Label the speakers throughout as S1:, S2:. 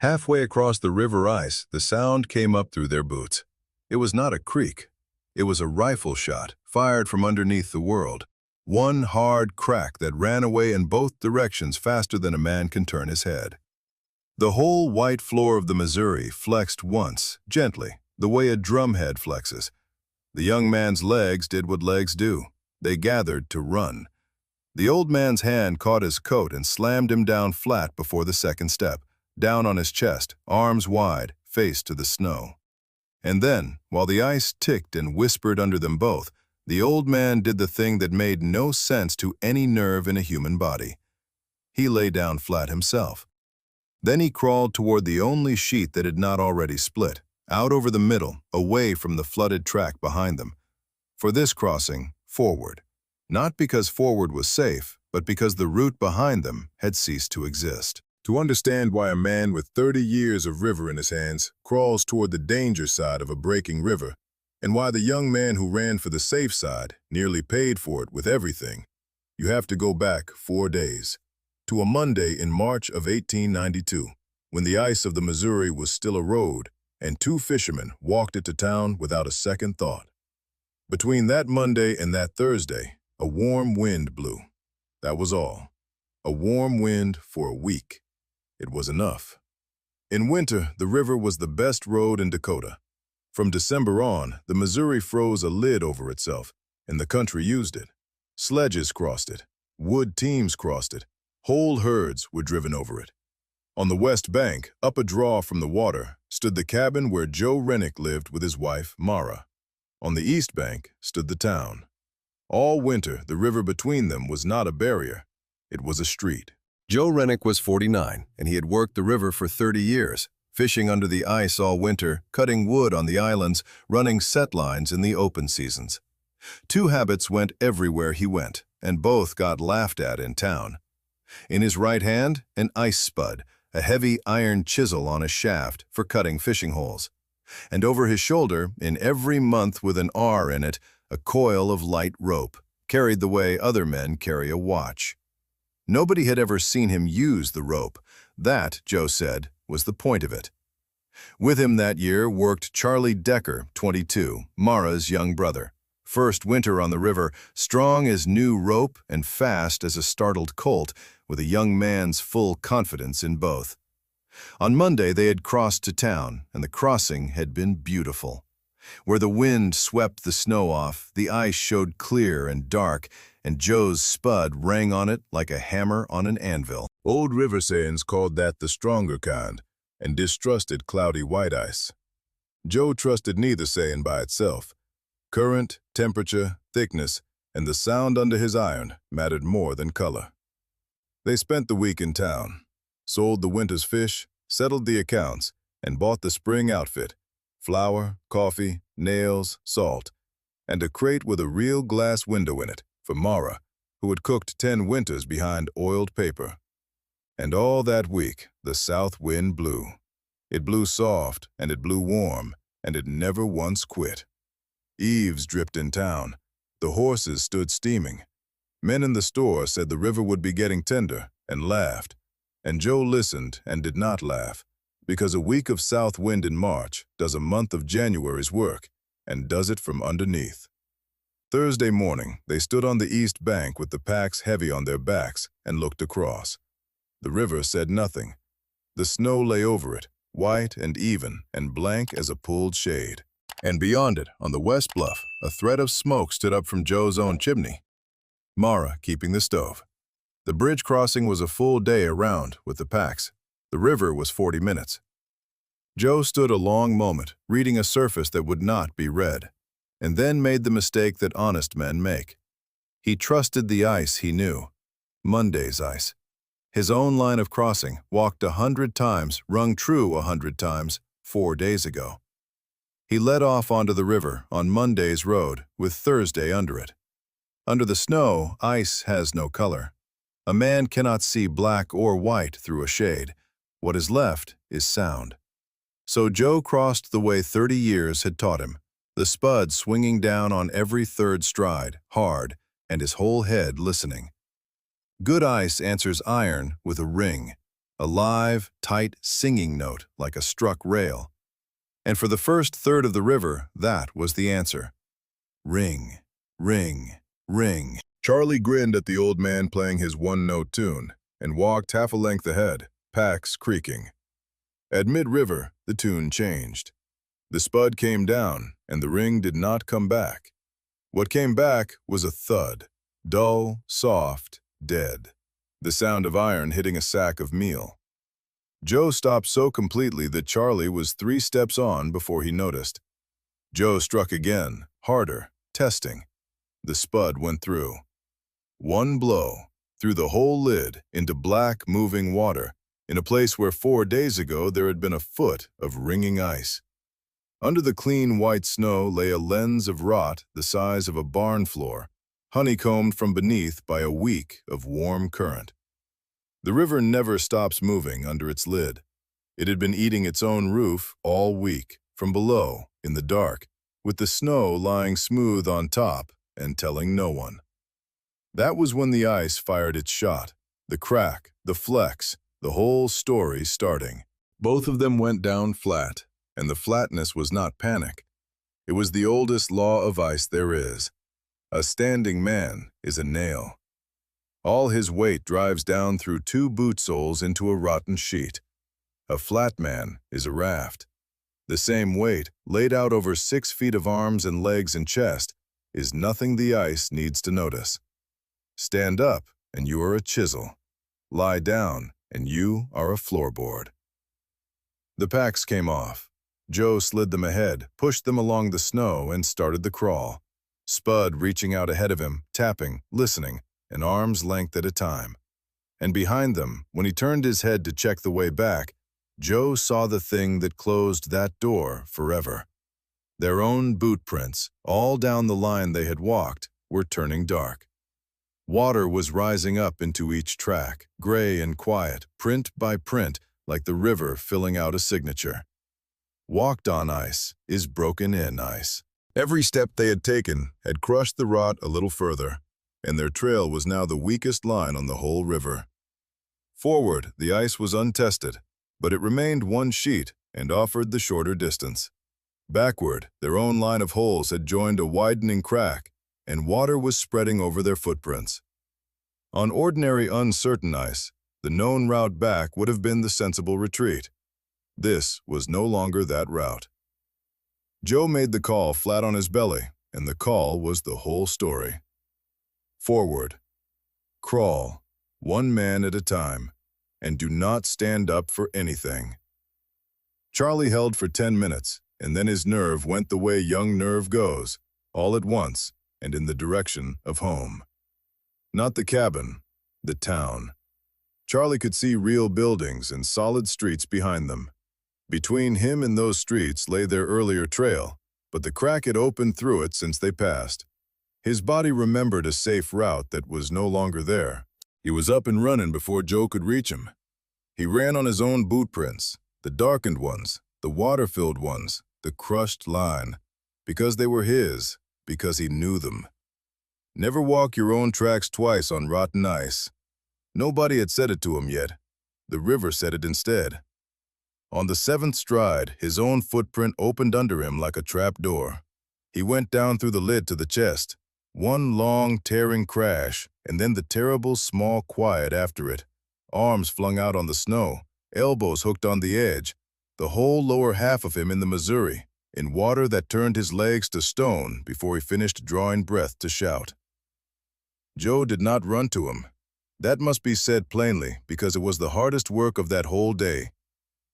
S1: Halfway across the river ice, the sound came up through their boots. It was not a creak. It was a rifle shot, fired from underneath the world. One hard crack that ran away in both directions faster than a man can turn his head. The whole white floor of the Missouri flexed once, gently, the way a drumhead flexes. The young man's legs did what legs do. They gathered to run. The old man's hand caught his coat and slammed him down flat before the second step, down on his chest, arms wide, face to the snow. And then, while the ice ticked and whispered under them both, the old man did the thing that made no sense to any nerve in a human body. He lay down flat himself. Then he crawled toward the only sheet that had not already split, out over the middle, away from the flooded track behind them. For this crossing, forward. Not because forward was safe, but because the route behind them had ceased to exist. To understand why a man with 30 years of river in his hands crawls toward the danger side of a breaking river, and why the young man who ran for the safe side nearly paid for it with everything, you have to go back 4 days, to a Monday in March of 1892, when the ice of the Missouri was still a road, and 2 fishermen walked it to town without a second thought. Between that Monday and that Thursday, a warm wind blew. That was all. A warm wind for a week. It was enough. In winter, the river was the best road in Dakota. From December on, the Missouri froze a lid over itself, and the country used it. Sledges crossed it. Wood teams crossed it. Whole herds were driven over it. On the west bank, up a draw from the water, stood the cabin where Joe Rennick lived with his wife, Mara. On the east bank stood the town. All winter, the river between them was not a barrier. It was a street. Joe Rennick was 49, and he had worked the river for 30 years, fishing under the ice all winter, cutting wood on the islands, running set lines in the open seasons. 2 habits went everywhere he went, and both got laughed at in town. In his right hand, an ice spud, a heavy iron chisel on a shaft for cutting fishing holes. And over his shoulder, in every month with an R in it, a coil of light rope, carried the way other men carry a watch. Nobody had ever seen him use the rope. That, Joe said, was the point of it. With him that year worked Charlie Decker, 22, Mara's young brother. First winter on the river, strong as new rope and fast as a startled colt, with a young man's full confidence in both. On Monday they had crossed to town, and the crossing had been beautiful. Where the wind swept the snow off, the ice showed clear and dark, and Joe's spud rang on it like a hammer on an anvil. Old river sayings called that the stronger kind, and distrusted cloudy white ice. Joe trusted neither saying by itself. Current, temperature, thickness, and the sound under his iron mattered more than color. They spent the week in town, sold the winter's fish, settled the accounts, and bought the spring outfit: flour, coffee, nails, salt, and a crate with a real glass window in it for Mara, who had cooked 10 winters behind oiled paper. And all that week, the south wind blew. It blew soft, and it blew warm, and it never once quit. Eaves dripped in town. The horses stood steaming. Men in the store said the river would be getting tender, and laughed. And Joe listened and did not laugh, because a week of south wind in March does a month of January's work, and does it from underneath. Thursday morning, they stood on the east bank with the packs heavy on their backs and looked across. The river said nothing. The snow lay over it, white and even and blank as a pulled shade. And beyond it, on the west bluff, a thread of smoke stood up from Joe's own chimney. Mara keeping the stove. The bridge crossing was a full day around with the packs. The river was 40 minutes. Joe stood a long moment, reading a surface that would not be read, and then made the mistake that honest men make. He trusted the ice he knew, Monday's ice. His own line of crossing, walked 100 times, rung true 100 times, 4 days ago. He led off onto the river on Monday's road with Thursday under it. Under the snow, ice has no color. A man cannot see black or white through a shade. What is left is sound. So Joe crossed the way 30 years had taught him, the spud swinging down on every third stride, hard, and his whole head listening. Good ice answers iron with a ring, a live, tight singing note like a struck rail. And for the first third of the river, that was the answer. Ring, ring, ring. Charlie grinned at the old man playing his one-note tune and walked half a length ahead, packs creaking. At mid-river, the tune changed. The spud came down, and the ring did not come back. What came back was a thud, dull, soft, dead. The sound of iron hitting a sack of meal. Joe stopped so completely that Charlie was 3 steps on before he noticed. Joe struck again, harder, testing. The spud went through. One blow, through the whole lid, into black, moving water, in a place where 4 days ago there had been a foot of ringing ice. Under the clean white snow lay a lens of rot the size of a barn floor, honeycombed from beneath by a week of warm current. The river never stops moving under its lid. It had been eating its own roof all week, from below, in the dark, with the snow lying smooth on top and telling no one. That was when the ice fired its shot, the crack, the flex, the whole story starting. Both of them went down flat, and the flatness was not panic. It was the oldest law of ice there is. A standing man is a nail. All his weight drives down through 2 boot soles into a rotten sheet. A flat man is a raft. The same weight, laid out over 6 feet of arms and legs and chest, is nothing the ice needs to notice. Stand up, and you are a chisel. Lie down, and you are a floorboard. The packs came off. Joe slid them ahead, pushed them along the snow, and started the crawl. Spud reaching out ahead of him, tapping, listening, an arm's length at a time. And behind them, when he turned his head to check the way back, Joe saw the thing that closed that door forever. Their own boot prints, all down the line they had walked, were turning dark. Water was rising up into each track, gray and quiet, print by print, like the river filling out a signature. Walked on ice is broken in ice. Every step they had taken had crushed the rot a little further, and their trail was now the weakest line on the whole river. Forward, the ice was untested, but it remained one sheet and offered the shorter distance. Backward, their own line of holes had joined a widening crack, and water was spreading over their footprints. On ordinary uncertain ice, the known route back would have been the sensible retreat. This was no longer that route. Joe made the call flat on his belly, and the call was the whole story. Forward. Crawl, one man at a time, and do not stand up for anything. Charlie held for 10 minutes, and then his nerve went the way young nerve goes, all at once, and in the direction of home. Not the cabin, the town. Charlie could see real buildings and solid streets behind them. Between him and those streets lay their earlier trail, but the crack had opened through it since they passed. His body remembered a safe route that was no longer there. He was up and running before Joe could reach him. He ran on his own boot prints, the darkened ones, the water-filled ones, the crushed line, because they were his, because he knew them. Never walk your own tracks twice on rotten ice. Nobody had said it to him yet. The river said it instead. On the 7th stride, his own footprint opened under him like a trap door. He went down through the lid to the chest. One long, tearing crash, and then the terrible, small quiet after it. Arms flung out on the snow, elbows hooked on the edge, the whole lower half of him in the Missouri, in water that turned his legs to stone before he finished drawing breath to shout. Joe did not run to him. That must be said plainly, because it was the hardest work of that whole day.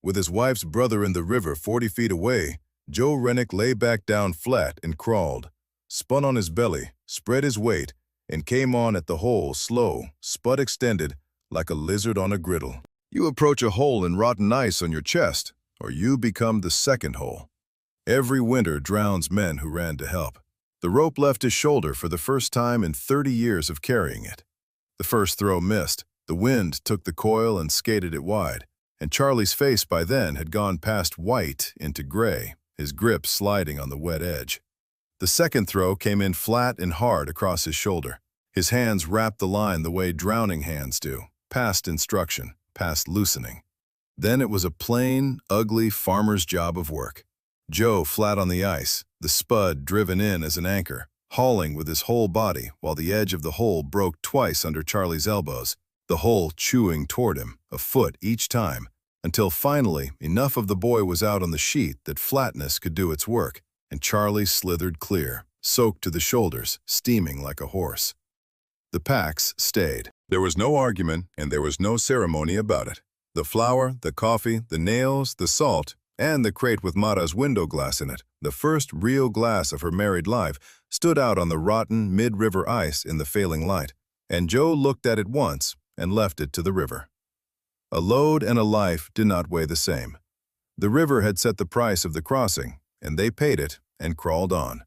S1: With his wife's brother in the river 40 feet away, Joe Rennick lay back down flat and crawled, spun on his belly, spread his weight, and came on at the hole slow, spud extended, like a lizard on a griddle. You approach a hole in rotten ice on your chest, or you become the second hole. Every winter drowns men who ran to help. The rope left his shoulder for the first time in 30 years of carrying it. The first throw missed. The wind took the coil and skated it wide, and Charlie's face by then had gone past white into gray, his grip sliding on the wet edge. The second throw came in flat and hard across his shoulder. His hands wrapped the line the way drowning hands do, past instruction, past loosening. Then it was a plain, ugly farmer's job of work. Joe flat on the ice, the spud driven in as an anchor, hauling with his whole body while the edge of the hole broke twice under Charlie's elbows, the hole chewing toward him, a foot each time, until finally enough of the boy was out on the sheet that flatness could do its work, and Charlie slithered clear, soaked to the shoulders, steaming like a horse. The packs stayed. There was no argument, and there was no ceremony about it. The flour, the coffee, the nails, the salt, and the crate with Mara's window glass in it, the first real glass of her married life, stood out on the rotten mid-river ice in the failing light, and Joe looked at it once and left it to the river. A load and a life did not weigh the same. The river had set the price of the crossing, and they paid it and crawled on.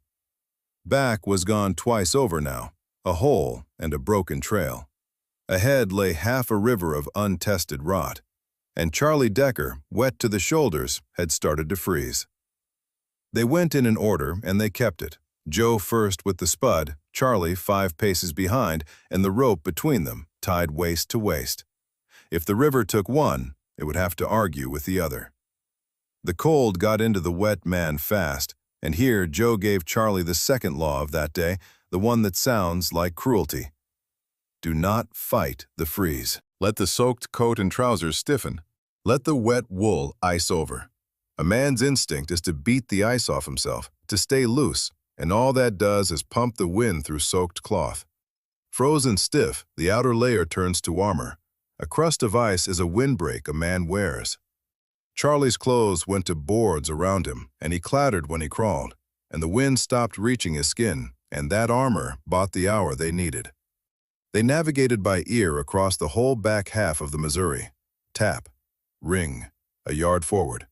S1: Back was gone twice over now, a hole and a broken trail. Ahead lay half a river of untested rot, and Charlie Decker, wet to the shoulders, had started to freeze. They went in an order, and they kept it. Joe first with the spud, Charlie 5 paces behind, and the rope between them, tied waist to waist. If the river took one, it would have to argue with the other. The cold got into the wet man fast, and here Joe gave Charlie the second law of that day, the one that sounds like cruelty. Do not fight the freeze. Let the soaked coat and trousers stiffen. Let the wet wool ice over. A man's instinct is to beat the ice off himself, to stay loose, and all that does is pump the wind through soaked cloth. Frozen stiff, the outer layer turns to armor. A crust of ice is a windbreak a man wears. Charlie's clothes went to boards around him, and he clattered when he crawled, and the wind stopped reaching his skin, and that armor bought the hour they needed. They navigated by ear across the whole back half of the Missouri. Tap, ring, a yard forward.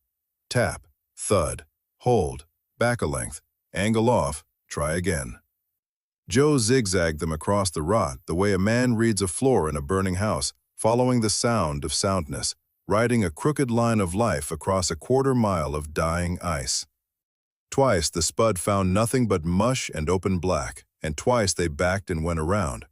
S1: Tap, thud, hold, back a length, angle off, try again. Joe zigzagged them across the rot the way a man reads a floor in a burning house, following the sound of soundness, riding a crooked line of life across a quarter-mile of dying ice. Twice the spud found nothing but mush and open black, and twice they backed and went around.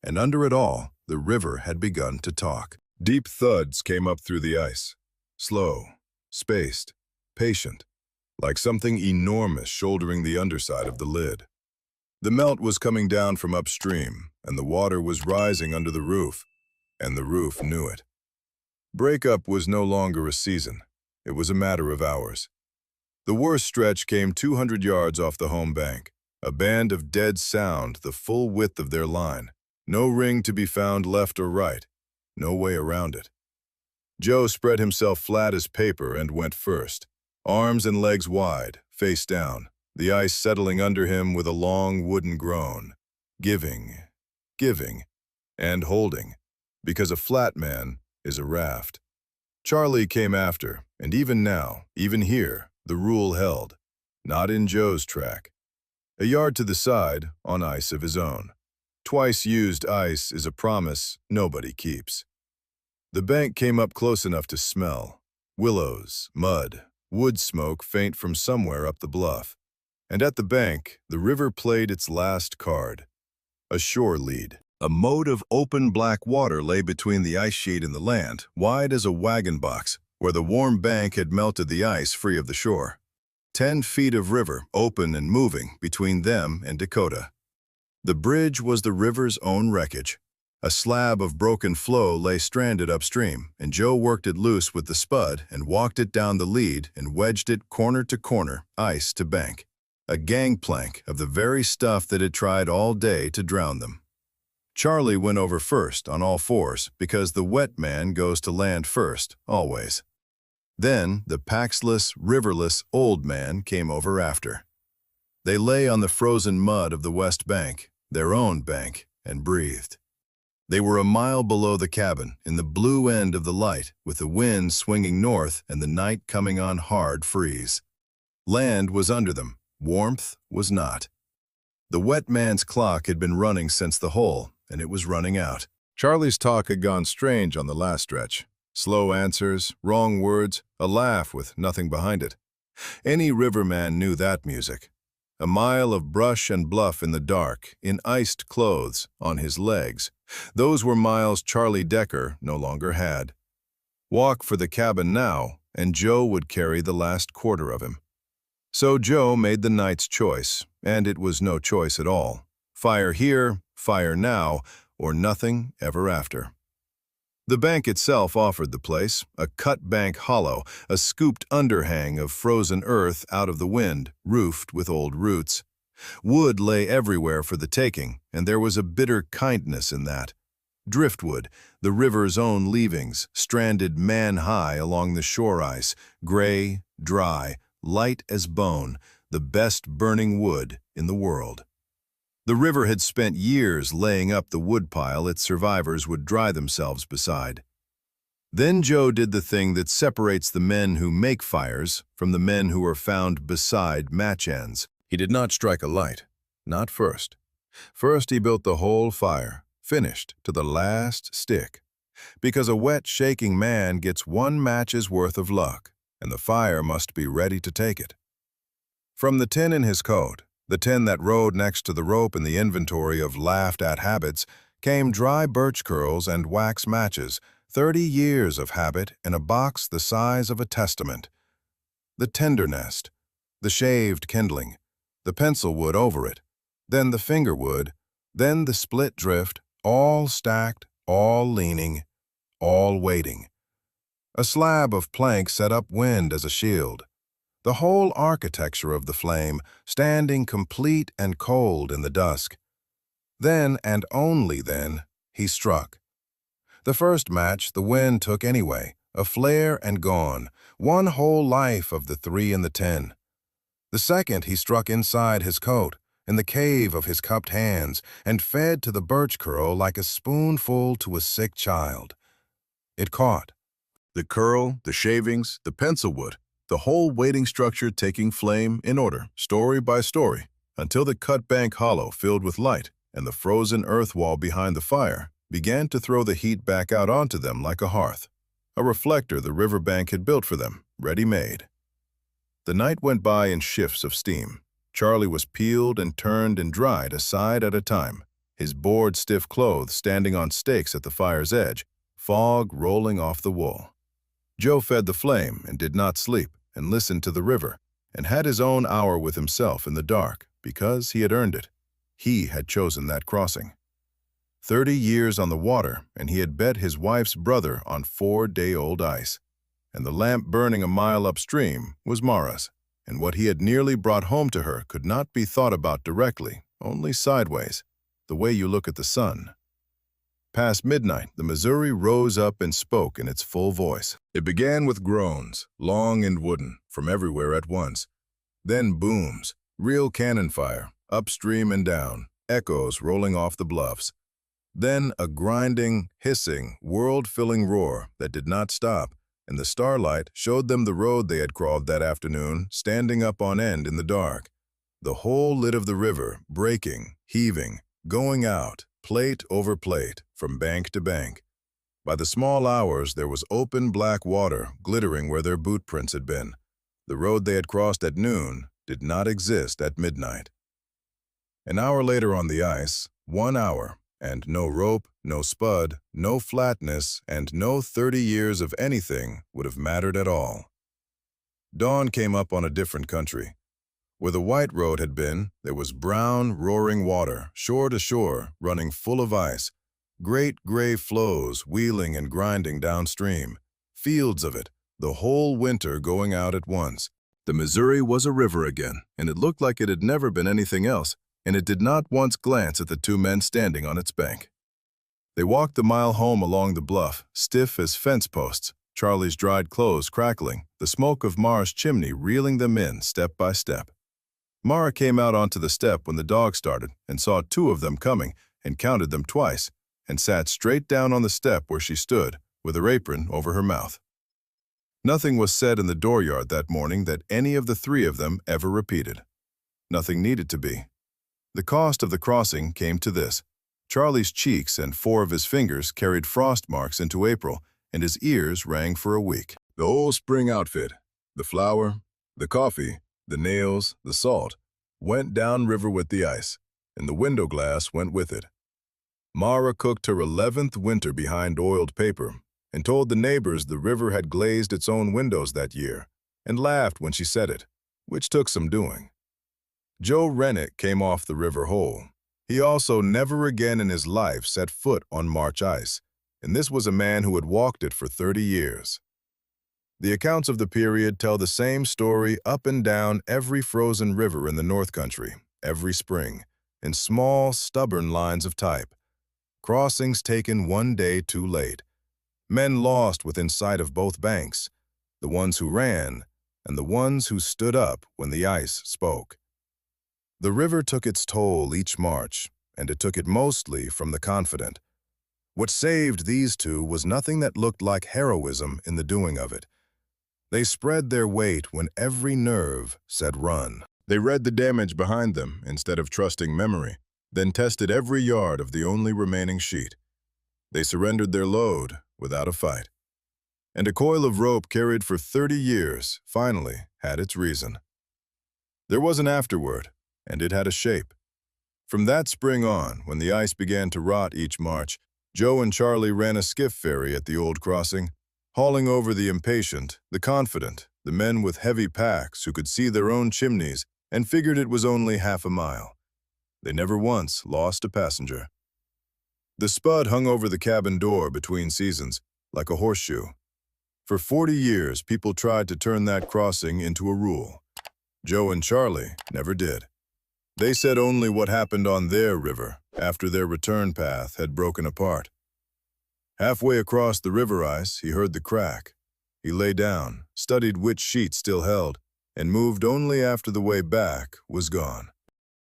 S1: And under it all, the river had begun to talk. Deep thuds came up through the ice. Slow, spaced, patient, like something enormous shouldering the underside of the lid. The melt was coming down from upstream, and the water was rising under the roof, and the roof knew it. Breakup was no longer a season. It was a matter of hours. The worst stretch came 200 yards off the home bank, a band of dead sound the full width of their line. No ring to be found left or right, no way around it. Joe spread himself flat as paper and went first, arms and legs wide, face down, the ice settling under him with a long wooden groan, giving, and holding, because a flat man is a raft. Charlie came after, and even now, even here, the rule held, not in Joe's track. A yard to the side, on ice of his own. Twice used ice is a promise nobody keeps. The bank came up close enough to smell. Willows, mud, wood smoke faint from somewhere up the bluff. And at the bank, the river played its last card. A shore lead. A moat of open black water lay between the ice sheet and the land, wide as a wagon box, where the warm bank had melted the ice free of the shore. 10 feet of river, open and moving, between them and Dakota. The bridge was the river's own wreckage. A slab of broken floe lay stranded upstream, and Joe worked it loose with the spud and walked it down the lead and wedged it corner to corner, ice to bank. A gangplank of the very stuff that had tried all day to drown them. Charlie went over first on all fours because the wet man goes to land first, always. Then the packsless, riverless old man came over after. They lay on the frozen mud of the west bank, their own bank, and breathed. They were a mile below the cabin, in the blue end of the light, with the wind swinging north and the night coming on hard freeze. Land was under them, warmth was not. The wet man's clock had been running since the hole, and it was running out. Charlie's talk had gone strange on the last stretch. Slow answers, wrong words, a laugh with nothing behind it. Any riverman knew that music. A mile of brush and bluff in the dark, in iced clothes, on his legs. Those were miles Charlie Decker no longer had. Walk for the cabin now, and Joe would carry the last quarter of him. So Joe made the night's choice, and it was no choice at all. Fire here, fire now, or nothing ever after. The bank itself offered the place, a cutbank hollow, a scooped underhang of frozen earth out of the wind, roofed with old roots. Wood lay everywhere for the taking, and there was a bitter kindness in that. Driftwood, the river's own leavings, stranded man-high along the shore ice, gray, dry, light as bone, the best burning wood in the world. The river had spent years laying up the woodpile its survivors would dry themselves beside. Then Joe did the thing that separates the men who make fires from the men who are found beside match ends. He did not strike a light, not first. First he built the whole fire, finished to the last stick, because a wet, shaking man gets one match's worth of luck, and the fire must be ready to take it. From the tin in his coat, the tin that rode next to the rope in the inventory of laughed-at habits, came dry birch curls and wax matches, 30 years of habit in a box the size of a testament. The tinder nest, the shaved kindling, the pencil wood over it, then the finger wood, then the split drift, all stacked, all leaning, all waiting. A slab of plank set up wind as a shield. The whole architecture of the flame, standing complete and cold in the dusk. Then, and only then, he struck. The first match the wind took anyway, a flare and gone, one whole life of the 3 in the 10. The second he struck inside his coat, in the cave of his cupped hands, and fed to the birch curl like a spoonful to a sick child. It caught. The curl, the shavings, the pencil wood, the whole waiting structure taking flame in order, story by story, until the cutbank hollow filled with light and the frozen earth wall behind the fire began to throw the heat back out onto them like a hearth, a reflector the riverbank had built for them, ready-made. The night went by in shifts of steam. Charlie was peeled and turned and dried a side at a time, his bored, stiff clothes standing on stakes at the fire's edge, fog rolling off the wool. Joe fed the flame and did not sleep and listened to the river and had his own hour with himself in the dark because he had earned it. He had chosen that crossing. 30 years on the water, and he had bet his wife's brother on 4-day-old ice. And the lamp burning a mile upstream was Mara's, and what he had nearly brought home to her could not be thought about directly, only sideways, the way you look at the sun. Past midnight, the Missouri rose up and spoke in its full voice. It began with groans, long and wooden, from everywhere at once. Then booms, real cannon fire, upstream and down, echoes rolling off the bluffs. Then a grinding, hissing, world-filling roar that did not stop, and the starlight showed them the road they had crawled that afternoon, standing up on end in the dark. The whole lid of the river, breaking, heaving, going out, plate over plate, from bank to bank. By the small hours there was open black water glittering where their boot prints had been. The road they had crossed at noon did not exist at midnight. An hour later on the ice, 1 hour, and no rope, no spud, no flatness, and no 30 years of anything would have mattered at all. Dawn came up on a different country. Where the white road had been, there was brown, roaring water, shore to shore, running full of ice, great gray flows wheeling and grinding downstream, fields of it, the whole winter going out at once. The Missouri was a river again, and it looked like it had never been anything else, and it did not once glance at the 2 men standing on its bank. They walked the mile home along the bluff, stiff as fence posts, Charlie's dried clothes crackling, the smoke of Mara's chimney reeling them in step by step. Mara came out onto the step when the dog started and saw 2 of them coming and counted them twice and sat straight down on the step where she stood with her apron over her mouth. Nothing was said in the dooryard that morning that any of the 3 of them ever repeated. Nothing needed to be. The cost of the crossing came to this. Charlie's cheeks and 4 of his fingers carried frost marks into April, and his ears rang for a week. The whole spring outfit, the flour, the coffee, the nails, the salt, went down river with the ice, and the window glass went with it. Mara cooked her 11th winter behind oiled paper, and told the neighbors the river had glazed its own windows that year, and laughed when she said it, which took some doing. Joe Rennick came off the river whole. He also never again in his life set foot on March ice, and this was a man who had walked it for 30 years. The accounts of the period tell the same story up and down every frozen river in the North Country, every spring, in small, stubborn lines of type. Crossings taken one day too late. Men lost within sight of both banks, the ones who ran and the ones who stood up when the ice spoke. The river took its toll each March, and it took it mostly from the confident. What saved these two was nothing that looked like heroism in the doing of it. They spread their weight when every nerve said run. They read the damage behind them instead of trusting memory, then tested every yard of the only remaining sheet. They surrendered their load without a fight. And a coil of rope carried for 30 years finally had its reason. There was an afterword, and it had a shape. From that spring on, when the ice began to rot each March, Joe and Charlie ran a skiff ferry at the old crossing, hauling over the impatient, the confident, the men with heavy packs who could see their own chimneys and figured it was only half a mile. They never once lost a passenger. The spud hung over the cabin door between seasons, like a horseshoe. For 40 years, people tried to turn that crossing into a rule. Joe and Charlie never did. They said only what happened on their river after their return path had broken apart. Halfway across the river ice, he heard the crack. He lay down, studied which sheet still held, and moved only after the way back was gone.